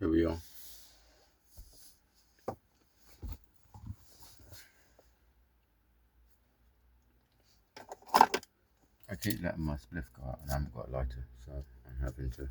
Here we are. I keep letting my spliff go out and I haven't got a lighter, so I'm having to.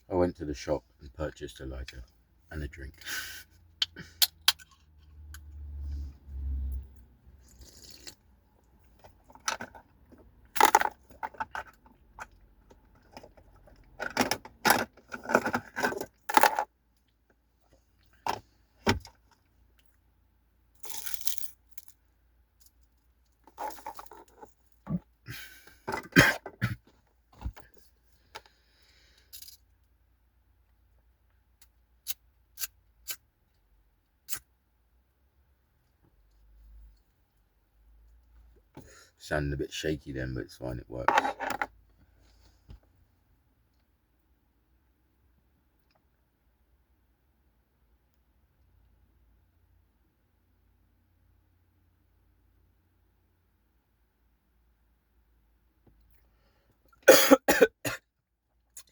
I went to the shop and purchased a lighter and a drink. Sounded a bit shaky then, but it's fine, it works.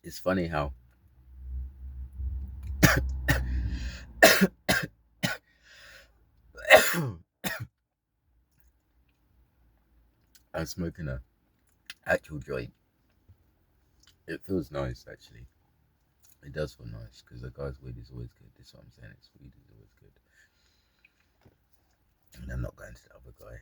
It's funny how I'm smoking a actual joint. It feels nice, actually. It does feel nice because the guy's weed is always good. That's what I'm saying. It's weed is always good. And I'm not going to the other guy.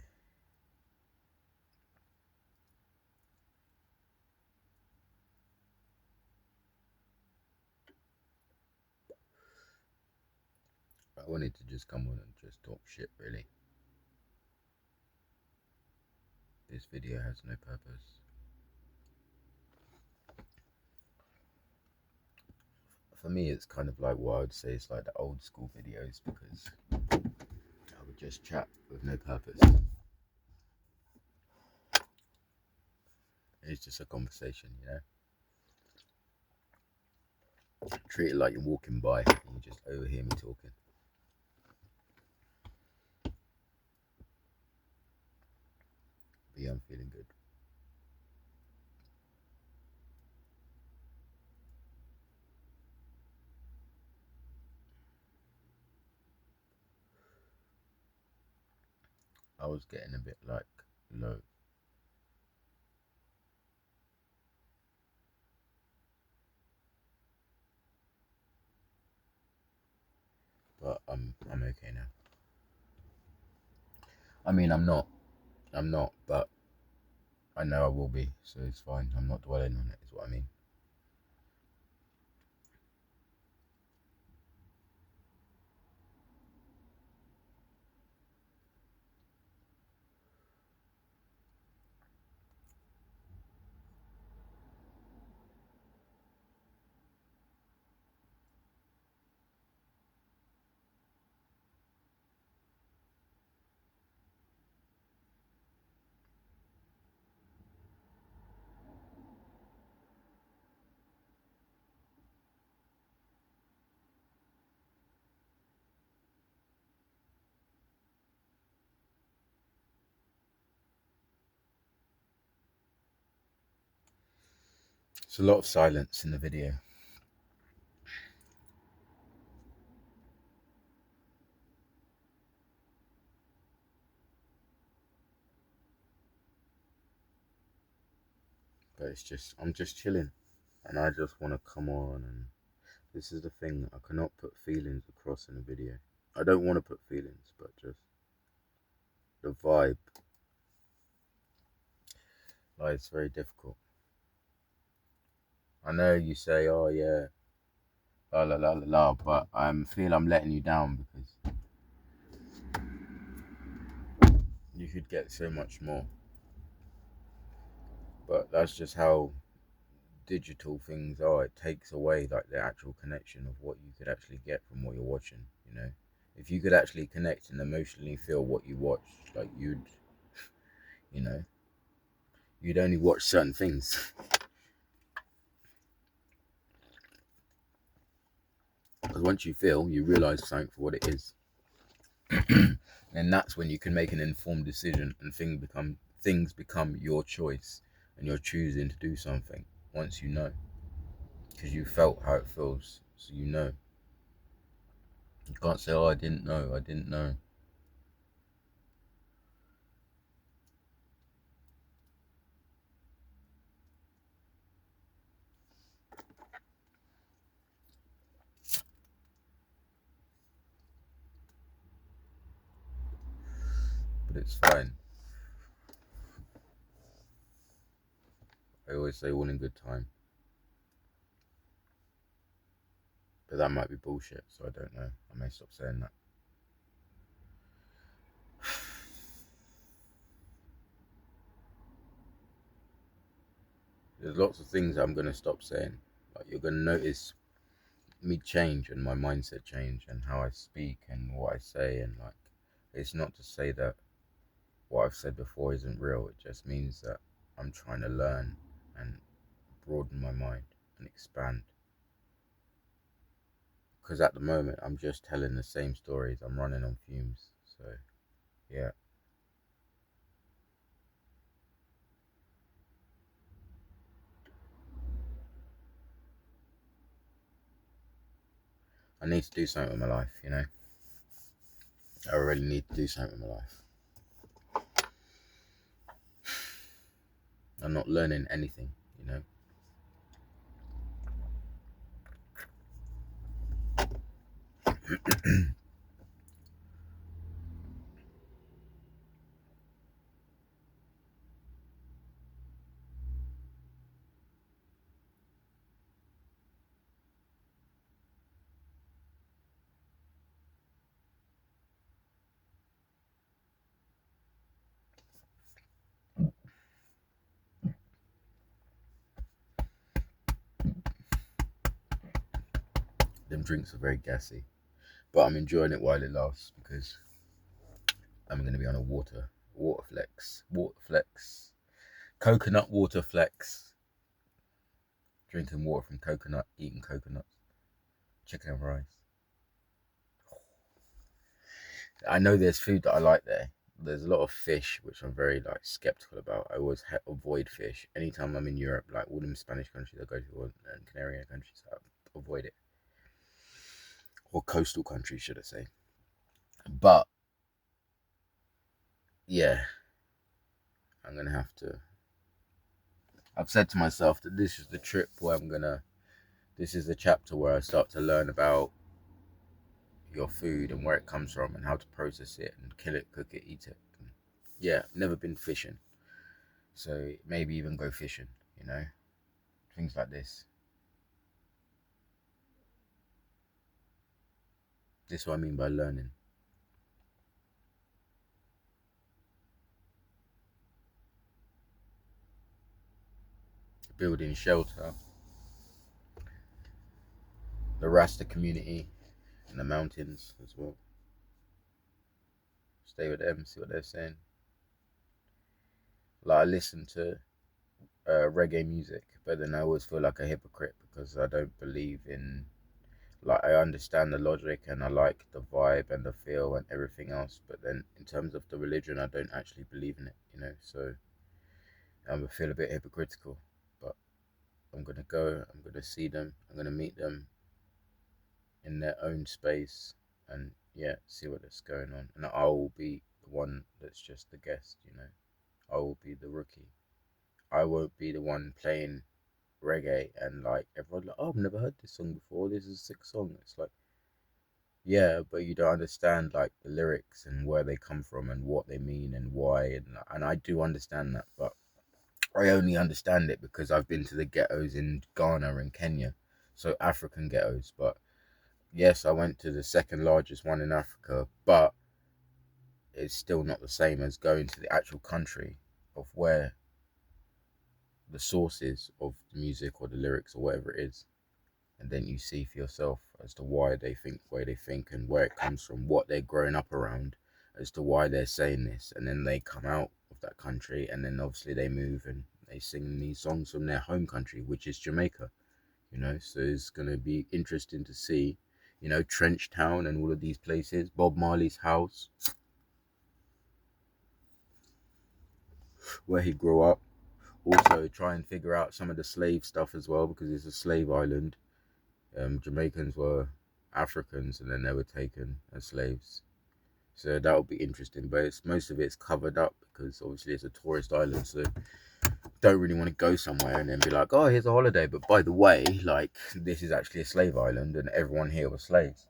I wanted to just come on and just talk shit, really. This video has no purpose. For me, it's kind of like what I would say it's like the old school videos because I would just chat with no purpose. It's just a conversation, you know? Treat it like you're walking by and you just overhear me talking. But yeah, I'm feeling good. I was getting a bit like low. But I'm okay now. I mean, I'm not, but I know I will be, so it's fine. I'm not dwelling on it, is what I mean. There's a lot of silence in the video. But it's just, I'm just chilling. And I just want to come on and this is the thing. I cannot put feelings across in a video. I don't want to put feelings, but just the vibe. Like, it's very difficult. I know you say, oh yeah, la la la la la, but I feel I'm letting you down because you could get so much more. But that's just how digital things are. It takes away like the actual connection of what you could actually get from what you're watching. You know, if you could actually connect and emotionally feel what you watch, like you know, you'd only watch certain things. Because once you feel, you realize something for what it is, and that's when you can make an informed decision, and things become your choice, and you're choosing to do something once you know, because you felt how it feels, so you know. You can't say, "Oh, I didn't know. I didn't know." But it's fine. I always say all in good time, but that might be bullshit. So I don't know. I may stop saying that. There's lots of things I'm gonna stop saying. Like you're gonna notice me change and my mindset change and how I speak and what I say, and like it's not to say that what I've said before isn't real. It just means that I'm trying to learn and broaden my mind and expand. Because at the moment I'm just telling the same stories. I'm running on fumes. So yeah, I need to do something with my life. You know, I really need to do something with my life. I'm not learning anything. You know. Them drinks are very gassy, but I'm enjoying it while it lasts because I'm going to be on a water flex, coconut water flex, drinking water from coconut, eating coconuts, chicken and rice. I know there's food that I like there. There's a lot of fish, which I'm very like skeptical about. I always avoid fish. Anytime I'm in Europe, like all them Spanish countries I go to, and Canarian countries, I avoid it. Or coastal countries, should I say. But yeah, I'm going to have to. I've said to myself that this is the trip where this is the chapter where I start to learn about your food and where it comes from and how to process it and kill it, cook it, eat it. And yeah, never been fishing. So maybe even go fishing, you know, things like this. This is what I mean by learning. Building shelter, the Rasta community in the mountains as well. Stay with them, see what they're saying. Like I listen to reggae music, but then I always feel like a hypocrite because I don't believe in, like, I understand the logic and I like the vibe and the feel and everything else, but then in terms of the religion, I don't actually believe in it, you know. So I feel a bit hypocritical, but I'm gonna go. I'm gonna see them. I'm gonna meet them in their own space, and yeah, see what's going on. And I will be the one that's just the guest, you know. I will be the rookie. I won't be the one playing reggae and like everyone like, oh, I've never heard this song before. This is a sick song. It's like, yeah, but you don't understand like the lyrics and where they come from and what they mean and why, and I do understand that, but I only understand it because I've been to the ghettos in Ghana and Kenya, so African ghettos. But yes, I went to the second largest one in Africa, but it's still not the same as going to the actual country of where the sources of the music or the lyrics or whatever it is, and then you see for yourself as to why they think the way they think and where it comes from, what they're growing up around, as to why they're saying this, and then they come out of that country, and then obviously they move and they sing these songs from their home country, which is Jamaica. So it's going to be interesting to see, Trench Town and all of these places, Bob Marley's house, where he grew up. Also, try and figure out some of the slave stuff as well, because it's a slave island. Jamaicans were Africans, and then they were taken as slaves. So that will be interesting, but most of it's covered up because obviously it's a tourist island, so don't really want to go somewhere and then be like, oh, here's a holiday, but by the way, like, this is actually a slave island and everyone here was slaves.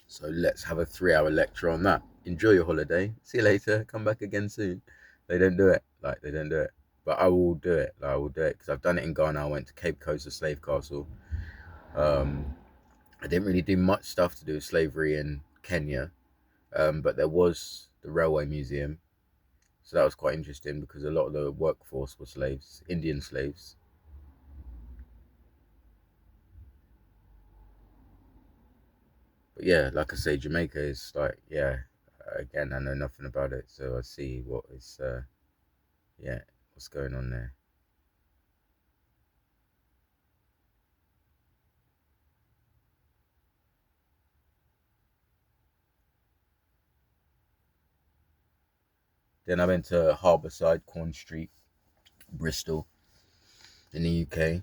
So let's have a 3-hour lecture on that. Enjoy your holiday. See you later. Come back again soon. They don't do it. They don't do it. But I will do it. I will do it because I've done it in Ghana. I went to Cape Coast, the slave castle. I didn't really do much stuff to do with slavery in Kenya, but there was the railway museum. So that was quite interesting because a lot of the workforce were slaves, Indian slaves. But yeah, like I say, Jamaica is like, yeah, again, I know nothing about it. So I see what is, yeah, what's going on there. Then I went to Harbourside, Corn Street, Bristol, in the UK.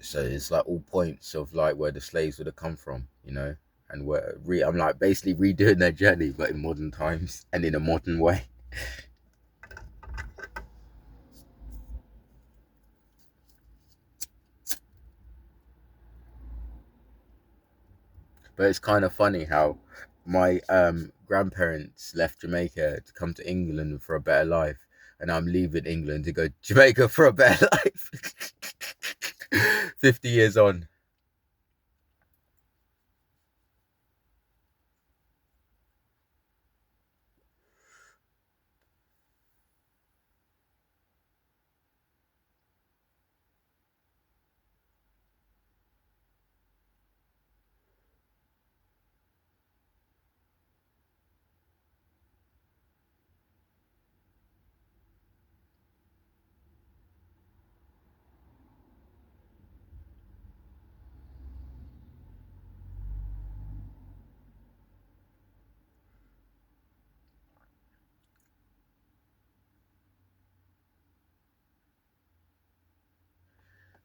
So it's like all points of like where the slaves would have come from. And I'm like basically redoing their journey, but in modern times and in a modern way. But it's kind of funny how my grandparents left Jamaica to come to England for a better life, and I'm leaving England to go to Jamaica for a better life. 50 years on.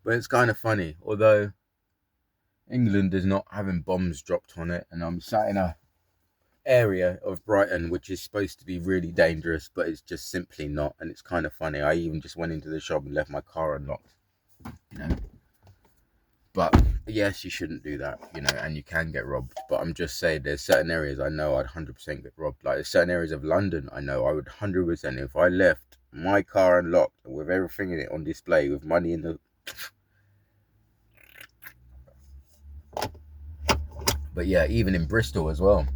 But it's kind of funny, although England is not having bombs dropped on it, and I'm sat in a area of Brighton which is supposed to be really dangerous, but it's just simply not, and it's kind of funny. I even just went into the shop and left my car unlocked, you know. But yes, you shouldn't do that, and you can get robbed. But I'm just saying, there's certain areas I know I'd 100% get robbed. Like there's certain areas of London I know I would 100%, if I left my car unlocked with everything in it on display with money in the. But yeah, even in Bristol as well.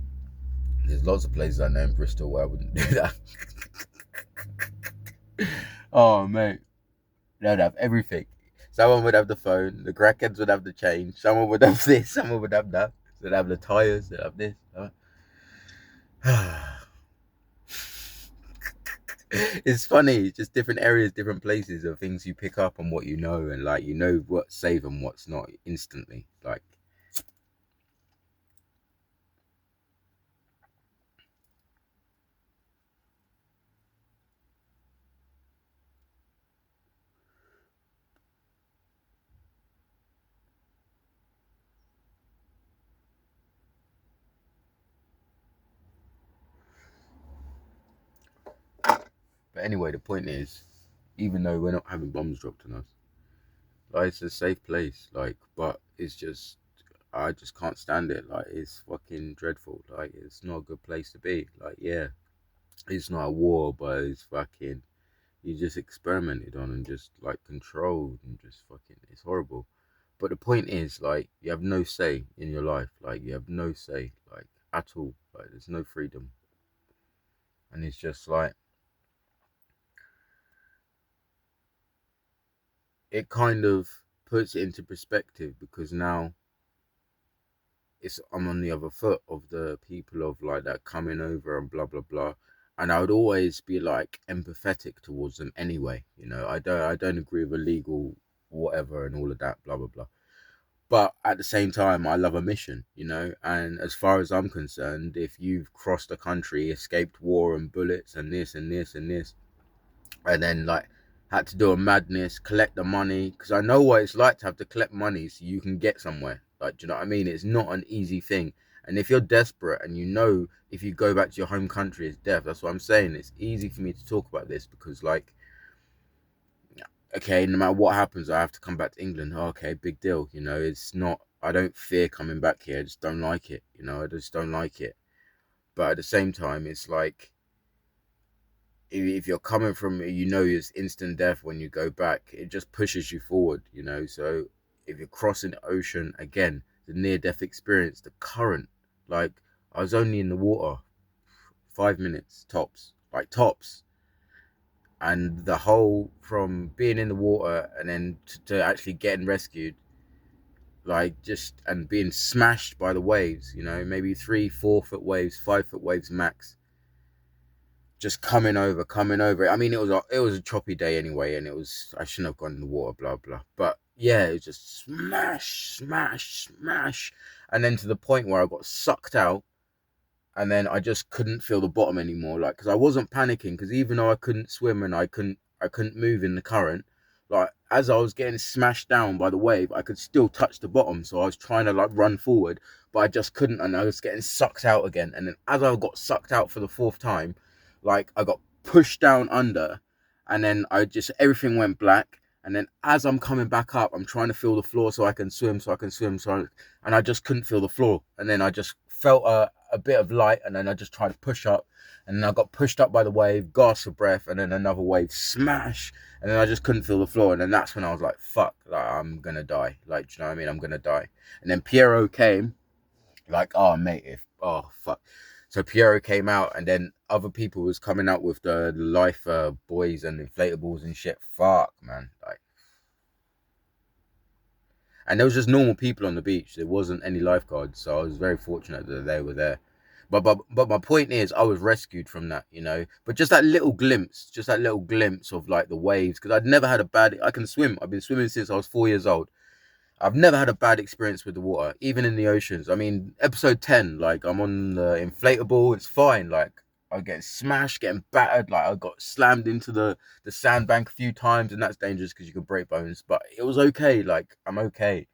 There's lots of places I know in Bristol where I wouldn't do that. Oh mate, they'd have everything. Someone would have the phone, the crackheads would have the change, someone would have this, someone would have that. They'd have the tires, they'd have this. It's funny, just different areas, different places of things you pick up and what you know, and like what's safe and what's not instantly. Like, but anyway, the point is, even though we're not having bombs dropped on us, like it's a safe place. Like, but it's just I just can't stand it. Like, it's fucking dreadful. Like, it's not a good place to be. Like, yeah, it's not a war, but it's fucking you just experimented on and just like controlled and just fucking it's horrible. But the point is, like, you have no say in your life. Like, you have no say, like, at all. Like, there's no freedom. And it's just like, it kind of puts it into perspective, because now it's I'm on the other foot of the people of like that coming over and blah blah blah. And I would always be like empathetic towards them anyway. I don't agree with illegal whatever and all of that, blah blah blah. But at the same time, I love a mission. And as far as I'm concerned, if you've crossed the country, escaped war and bullets and this and this and this, and then like had to do a madness, collect the money, because I know what it's like to have to collect money so you can get somewhere. Like, do you know what I mean? It's not an easy thing. And if you're desperate and if you go back to your home country, it's death. That's what I'm saying. It's easy for me to talk about this because, like, okay, no matter what happens, I have to come back to England. Oh, okay, big deal. It's not, I don't fear coming back here. I just don't like it. I just don't like it. But at the same time, it's like, if you're coming from, it's instant death when you go back. It just pushes you forward. So if you're crossing the ocean again, the near death experience, the current, like, I was only in the water 5 minutes tops, like tops. And the whole from being in the water and then to actually getting rescued, like, just and being smashed by the waves, maybe 3 4 foot waves, 5 foot waves max, just coming over. I mean, it was a choppy day anyway, and I shouldn't have gone in the water, blah blah. But yeah, it was just smash, smash, smash, and then to the point where I got sucked out, and then I just couldn't feel the bottom anymore. Like, because I wasn't panicking, because even though I couldn't swim and I couldn't move in the current, like as I was getting smashed down by the wave, I could still touch the bottom. So I was trying to like run forward, but I just couldn't, and I was getting sucked out again. And then as I got sucked out for the fourth time, like I got pushed down under, and then everything went black. And then as I'm coming back up, I'm trying to feel the floor so I can swim, and I just couldn't feel the floor. And then I just felt a bit of light, and then I just tried to push up, and then I got pushed up by the wave, gasped for breath, and then another wave smash, and then I just couldn't feel the floor. And then that's when I was like, fuck, like, I'm gonna die. Like, do you know what I mean? I'm gonna die. And then Piero came, like, oh mate, oh fuck. So Piero came out, and then other people was coming out with the life buoys and inflatables and shit. Fuck, man. Like, and there was just normal people on the beach. There wasn't any lifeguards, so I was very fortunate that they were there. But my point is, I was rescued from that. But just that little glimpse of like the waves, because I'd never had a bad. I can swim. I've been swimming since I was 4 years old. I've never had a bad experience with the water, even in the oceans. I mean, episode 10, like, I'm on the inflatable, it's fine. Like, I get smashed, getting battered. Like, I got slammed into the sandbank a few times, and that's dangerous because you can break bones. But it was okay. Like, I'm okay.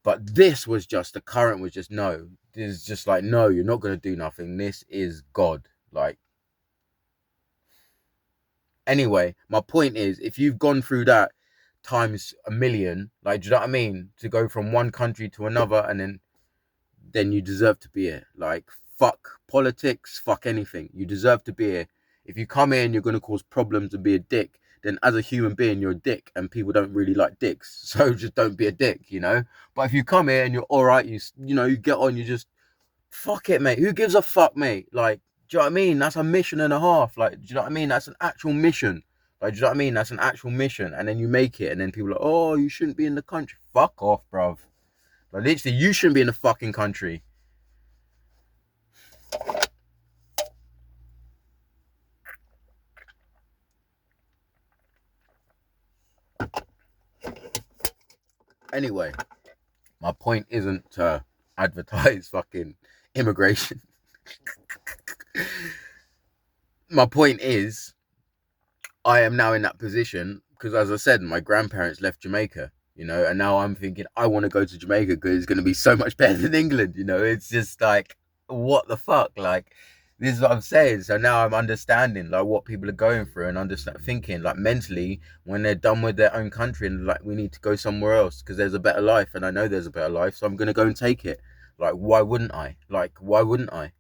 But this was just, the current was just, no. This is just like, no, you're not going to do nothing. This is God. Like, anyway, my point is, if you've gone through that times a million, like, do you know what I mean? To go from one country to another, and then you deserve to be here. Like, fuck politics, fuck anything. You deserve to be here. If you come here and you're going to cause problems and be a dick, then as a human being, you're a dick, and people don't really like dicks. So just don't be a dick. But if you come here and you're all right, you get on, you just fuck it, mate. Who gives a fuck, mate? Like, do you know what I mean? That's a mission and a half. Like, do you know what I mean? That's an actual mission. Like, do you know what I mean? That's an actual mission. And then you make it, and then people are like, oh, you shouldn't be in the country. Fuck off, bruv. Like, literally, you shouldn't be in the fucking country. Anyway, my point isn't to advertise fucking immigration. My point is, I am now in that position because, as I said, my grandparents left Jamaica, and now I'm thinking I want to go to Jamaica because it's going to be so much better than England. It's just like, what the fuck? Like, this is what I'm saying. So now I'm understanding like what people are going through, and understand thinking like mentally when they're done with their own country, and like, we need to go somewhere else because there's a better life, and I know there's a better life, so I'm going to go and take it. Like, why wouldn't I? Like, why wouldn't I?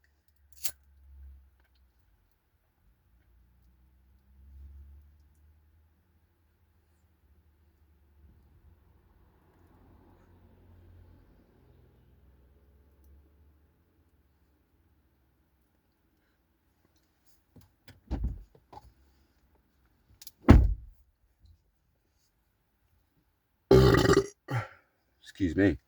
Excuse me.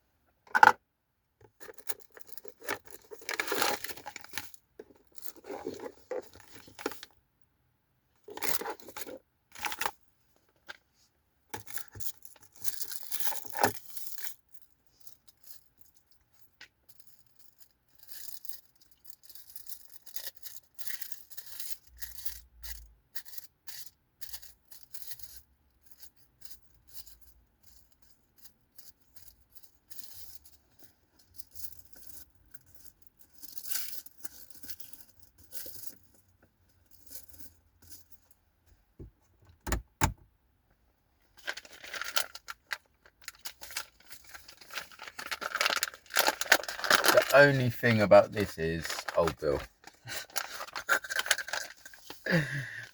The only thing about this is old Bill.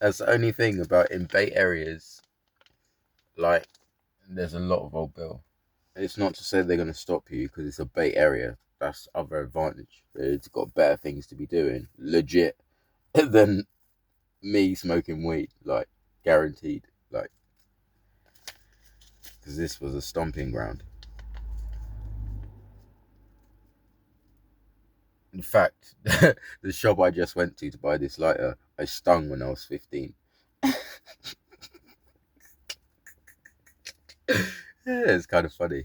That's the only thing about in bait areas. Like, there's a lot of old Bill. It's not to say they're going to stop you because it's a bait area. That's other advantage. It's got better things to be doing, legit, than me smoking weed. Like, guaranteed. Like, because this was a stomping ground. In fact, the shop I just went to buy this lighter, I stung when I was 15. Yeah, it's kind of funny.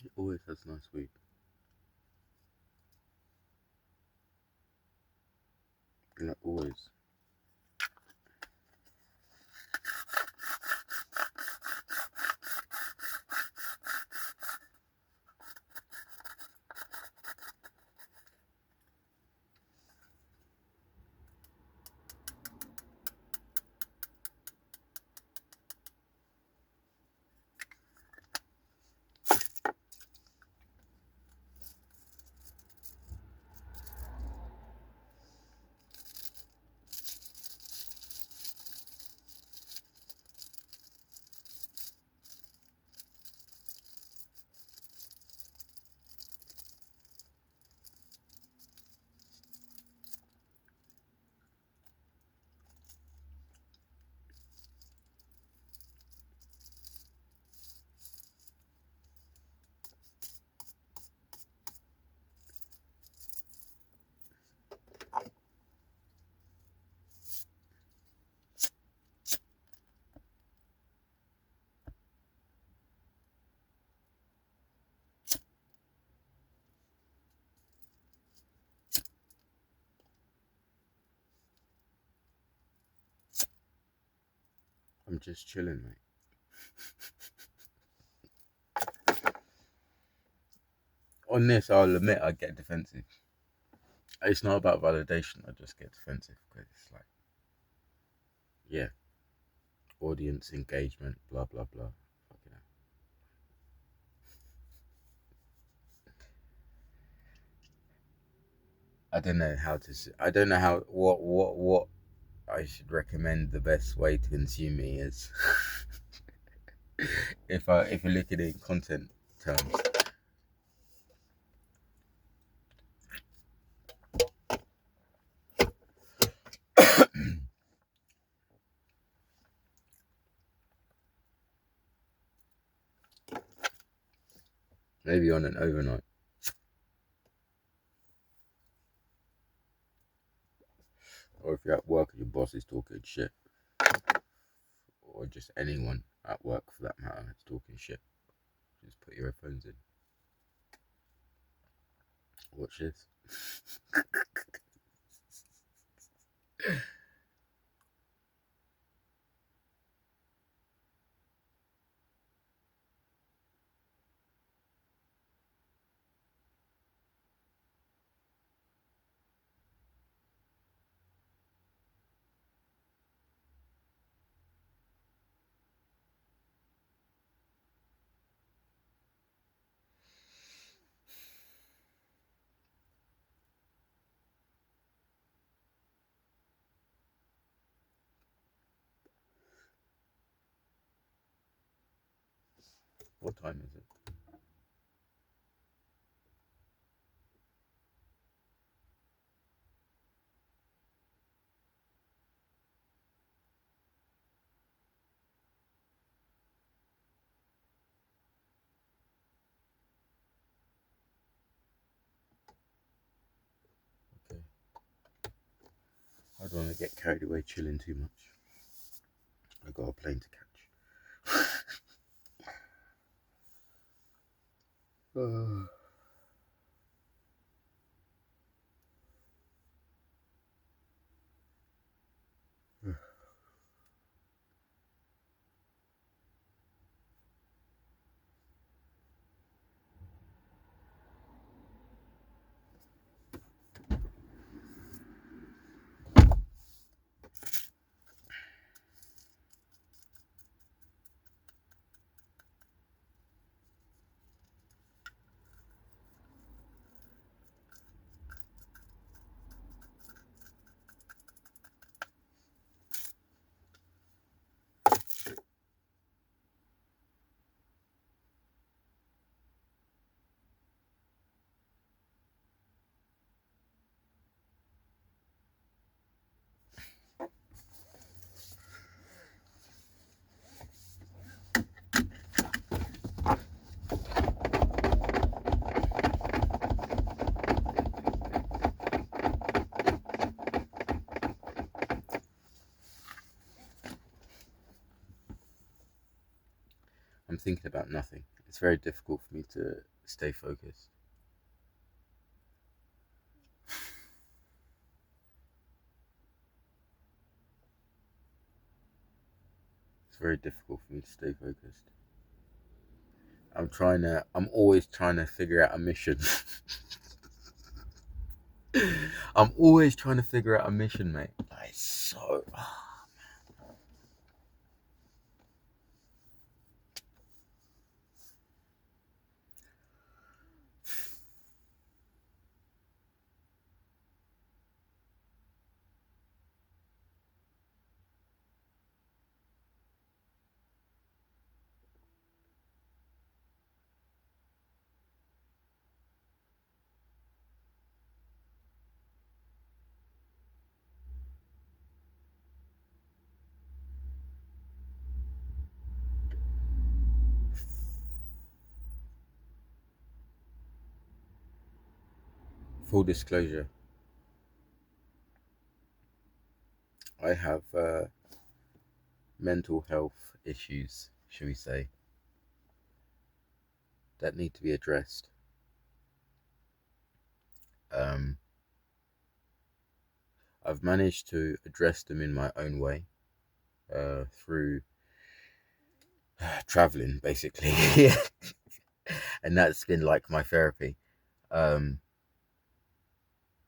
It always has nice weed. Like, always. I'm just chilling, mate. on this, I'll admit I get defensive. It's not about validation. I just get defensive because it's like, yeah, audience engagement, blah blah blah. Fucking hell. I don't know how to. I don't know how. What I should recommend the best way to consume me is. If you look at it in content terms, maybe on an overnight, or if you're at work and your boss is talking shit, or just anyone at work for that matter is talking shit, just put your headphones in. Watch this. What time is it? Okay. I don't want to get carried away chilling too much. I got a plane to catch. I'm thinking about nothing. It's very difficult for me to stay focused. It's very difficult for me to stay focused. I'm always trying to figure out a mission. I'm always trying to figure out a mission, mate. Like, so. Full disclosure, I have mental health issues, shall we say, that need to be addressed. Um, I've managed to address them in my own way through traveling, basically. And that's been like my therapy. um,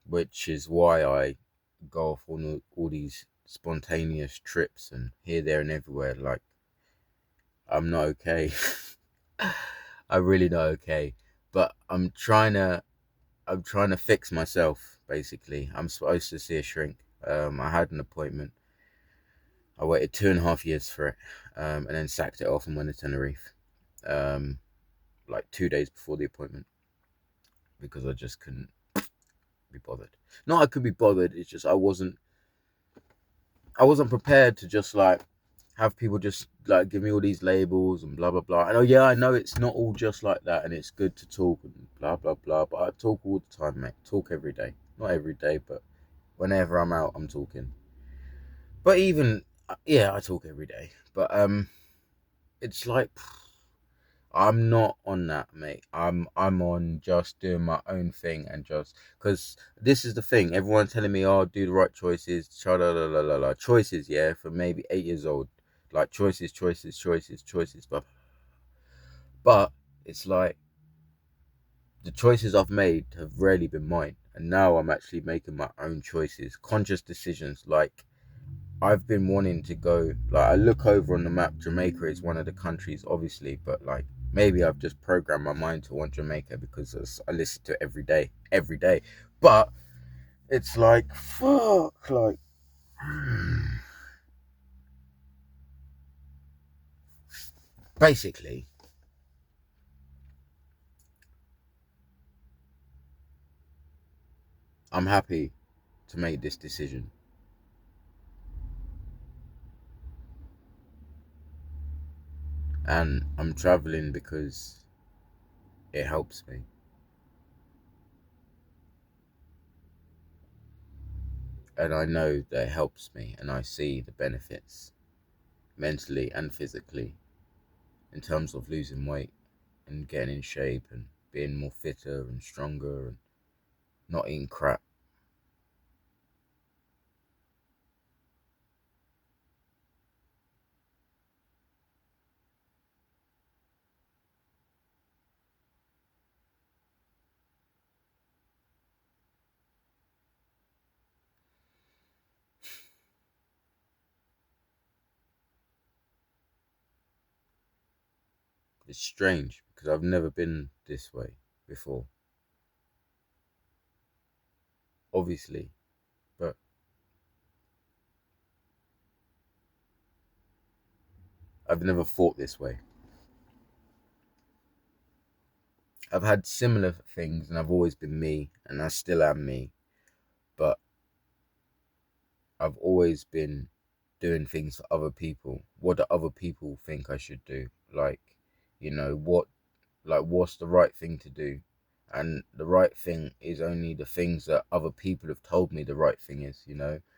which is why I go off on all these spontaneous trips and here, there, and everywhere. Like, I'm not okay. I'm really not okay. But I'm trying to fix myself. Basically, I'm supposed to see a shrink. I had an appointment. I waited 2.5 years for it, and then sacked it off and went to Tenerife. Um, like 2 days before the appointment because I just couldn't be bothered. Not I could be bothered. It's just I wasn't prepared to just like have people just like give me all these labels and blah blah blah. And oh yeah, I know it's not all just like that, and it's good to talk and blah blah blah. But I talk all the time, mate. Talk every day. Not every day, but whenever I'm out, I'm talking. But even yeah, I talk every day. But it's like I'm not on that, mate. I'm on just doing my own thing and just because this is the thing. Everyone's telling me, "Oh, do the right choices." Cha la la la la la. Choices, yeah, for maybe 8 years old, like choices, choices, choices, choices. But it's like the choices I've made have rarely been mine, and now I'm actually making my own choices, conscious decisions. Like I've been wanting to go, like I look over on the map, Jamaica is one of the countries, obviously, but like maybe I've just programmed my mind to want Jamaica because I listen to it every day. But it's like, fuck, like, basically, I'm happy to make this decision. And I'm traveling because it helps me. And I know that it helps me, and I see the benefits mentally and physically in terms of losing weight and getting in shape and being more fitter and stronger and not eating crap. It's strange because I've never been this way before, obviously, but I've never thought this way. I've had similar things and I've always been me and I still am me, but I've always been doing things for other people. What do other people think I should do? Like, what like what's the right thing to do, and the right thing is only the things that other people have told me the right thing is.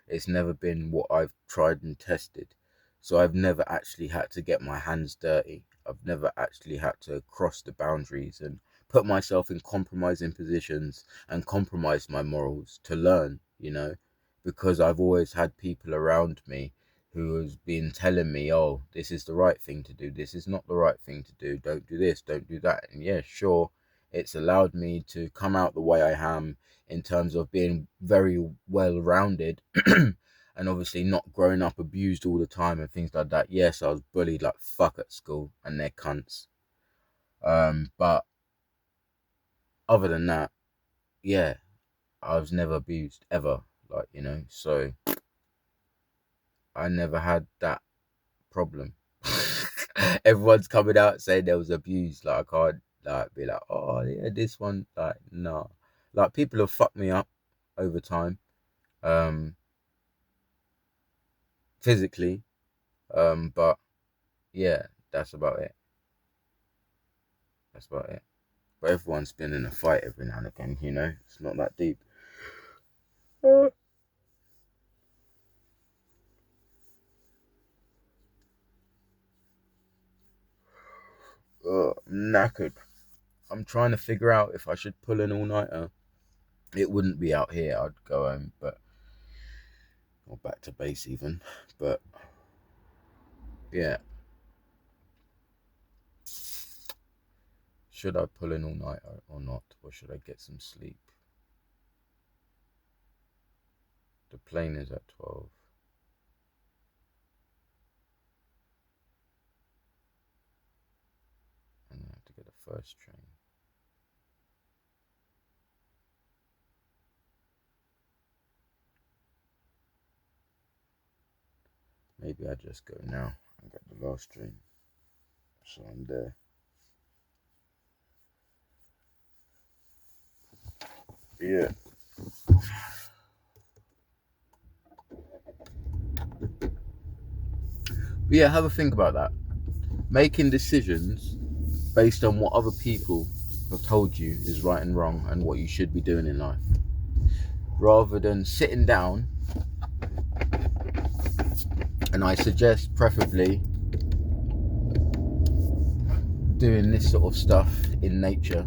It's never been what I've tried and tested, so I've never actually had to get my hands dirty. I've never actually had to cross the boundaries and put myself in compromising positions and compromise my morals to learn, because I've always had people around me who has been telling me, oh, this is the right thing to do, this is not the right thing to do, don't do this, don't do that. And yeah, sure, it's allowed me to come out the way I am in terms of being very well rounded and obviously not growing up abused all the time and things like that. Yes, I was bullied like fuck at school and they're cunts. But other than that, yeah, I was never abused ever. Like, so I never had that problem. Everyone's coming out saying there was abuse. Like I can't like be like, oh yeah, this one. Like no, like people have fucked me up over time, um, physically. But yeah, that's about it. That's about it. But everyone's been in a fight every now and again. It's not that deep. I'm knackered. I'm trying to figure out if I should pull an all nighter. It wouldn't be out here. I'd go home, but or back to base even. But yeah, Should I pull an all-nighter or not? Or should I get some sleep? The plane is at 12. I'm going to have to get the first train. Maybe I just go now and get the last train. So I'm there. Yeah. But yeah, have a think about that. Making decisions based on what other people have told you is right and wrong and what you should be doing in life. Rather than sitting down, and I suggest preferably doing this sort of stuff in nature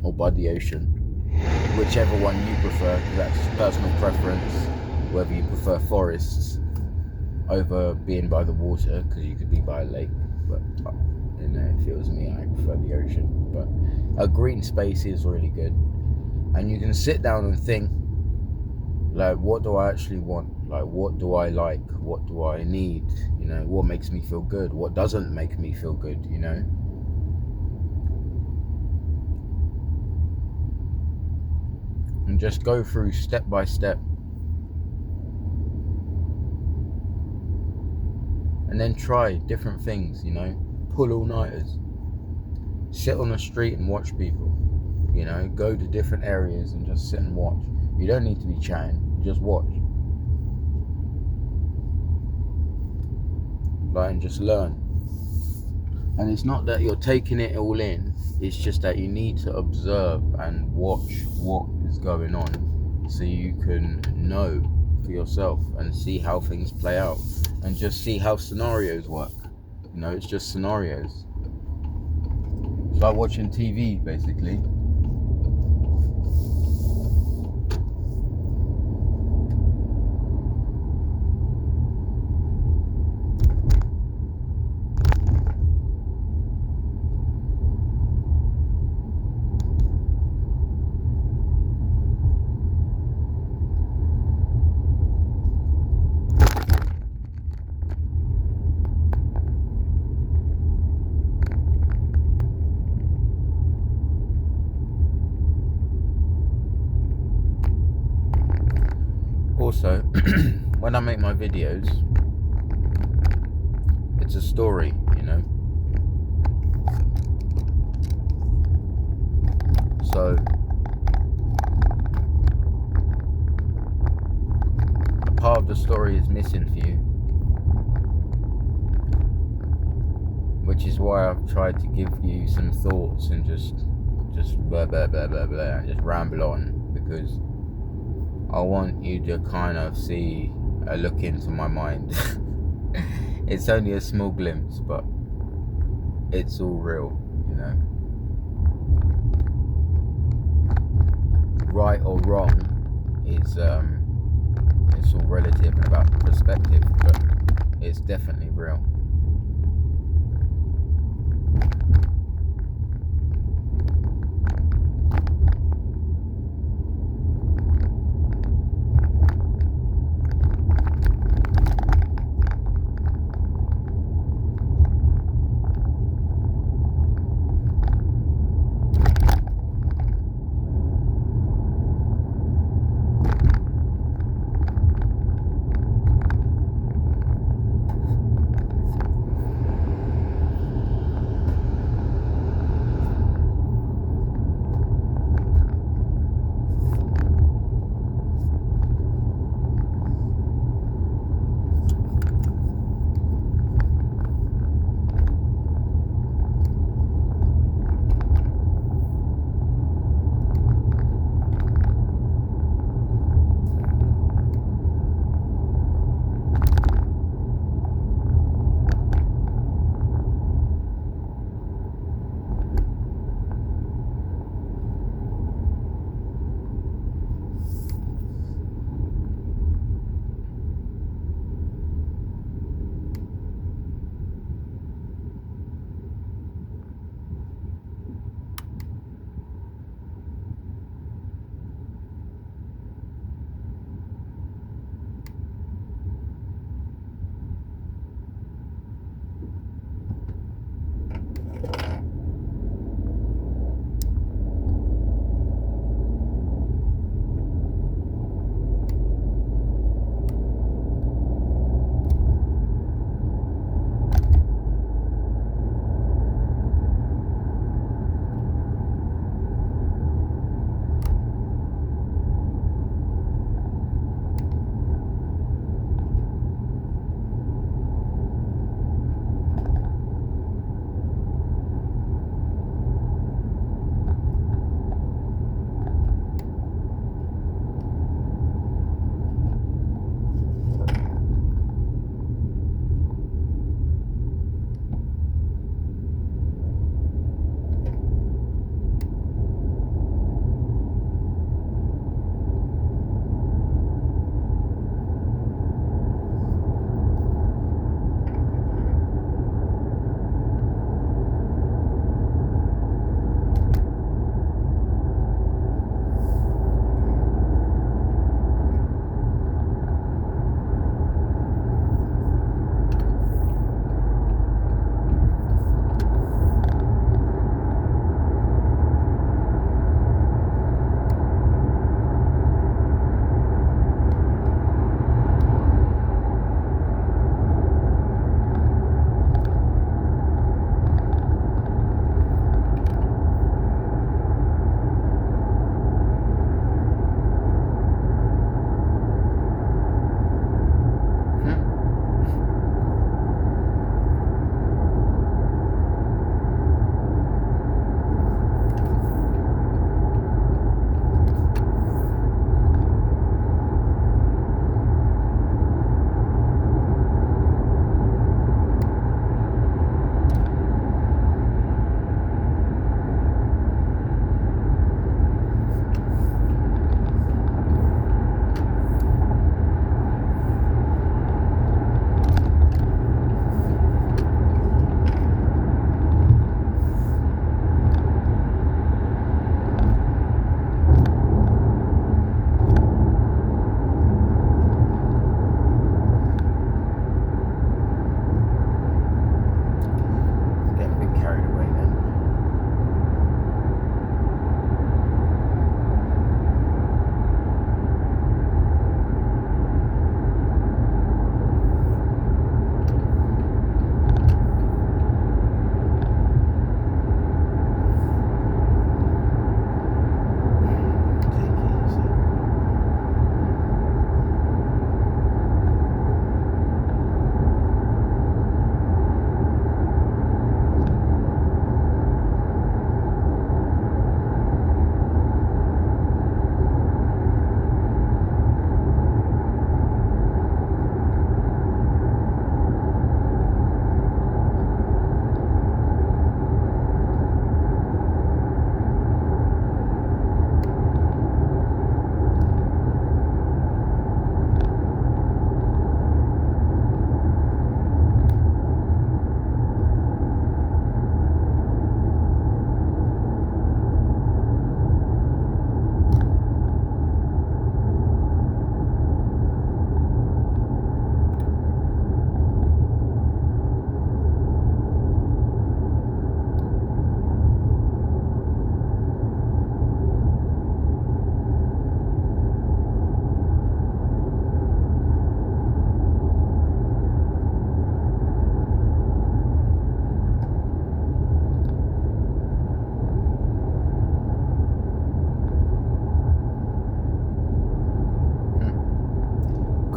or by the ocean, whichever one you prefer. That's personal preference, whether you prefer forests over being by the water, because you could be by a lake, but you know, if it was me, I prefer the ocean. But a green space is really good, and you can sit down and think, like, what do I actually want? Like, what do I like? What do I need? You know, what makes me feel good? What doesn't make me feel good? You know, and just go through step by step, and then try different things. You know, pull all-nighters, sit on the street and watch people. You know, go to different areas and just sit and watch. You don't need to be chatting, just watch. Like, and just learn. And it's not that you're taking it all in, it's just that you need to observe and watch what is going on so you can know for yourself and see how things play out and just see how scenarios work. You know, it's just scenarios. It's like watching TV, basically. Also, when I make my videos, it's a story, you know. So a part of the story is missing for you, which is why I've tried to give you some thoughts and just blah blah blah blah blah and just ramble on, because I want you to kind of see a look into my mind. It's only a small glimpse, but it's all real, you know. Right or wrong is it's all relative and about perspective, but it's definitely real.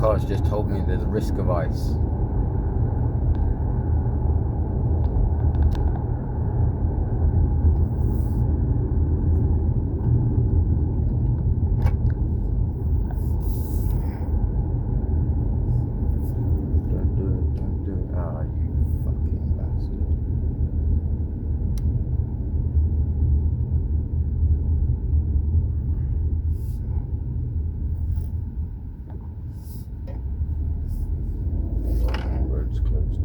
podcast just told me there's a risk of ice. Don't do it, don't do it. Ah, you fucking bastard. Road's closed.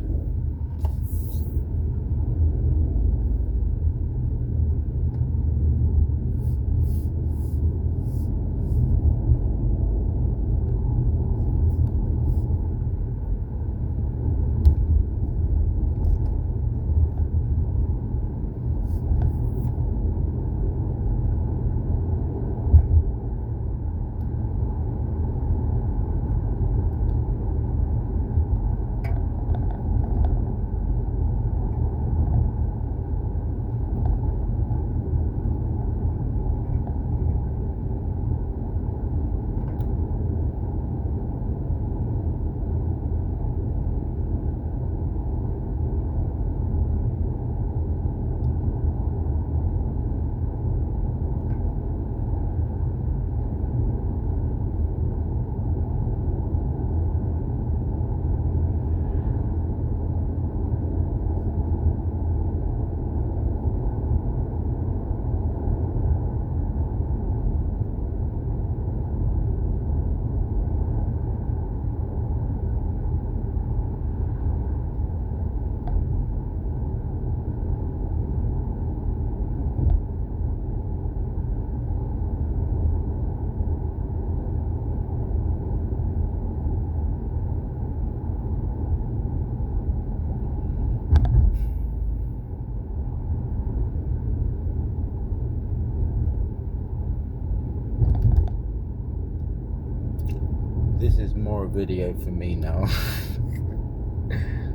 This is more a video for me now.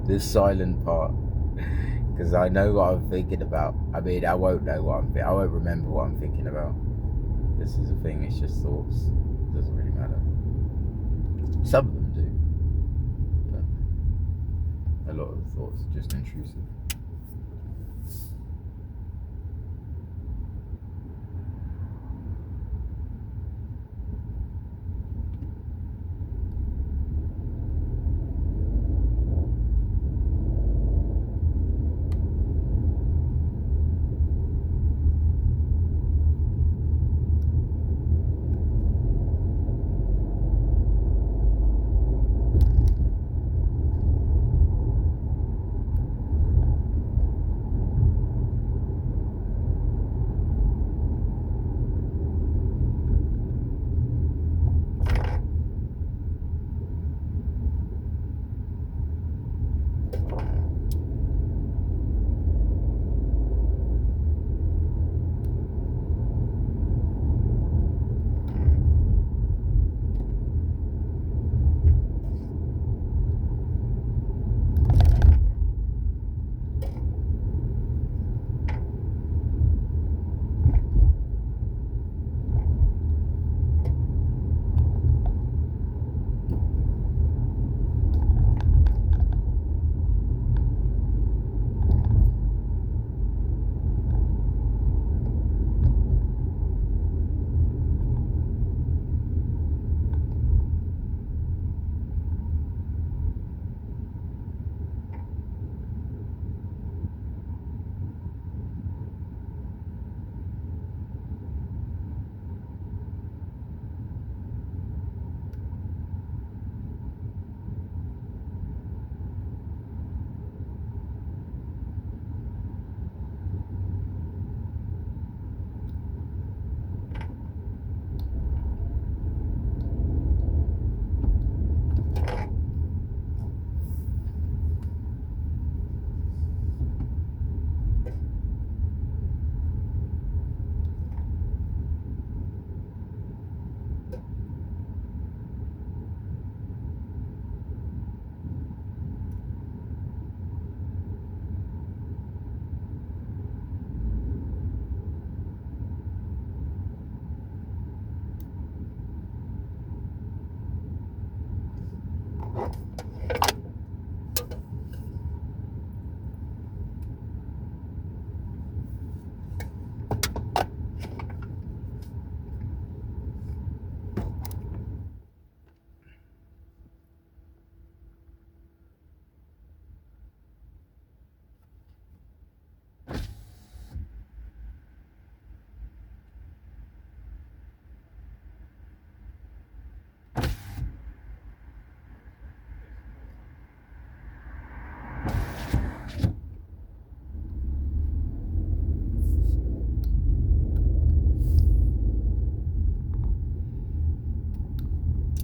This silent part, because I know what I'm thinking about. I mean, I won't know what I won't remember what I'm thinking about. This is a thing. It's just thoughts. It doesn't really matter. Some of them do, but a lot of the thoughts are just intrusive.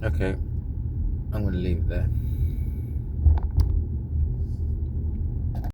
Okay, I'm going to leave it there.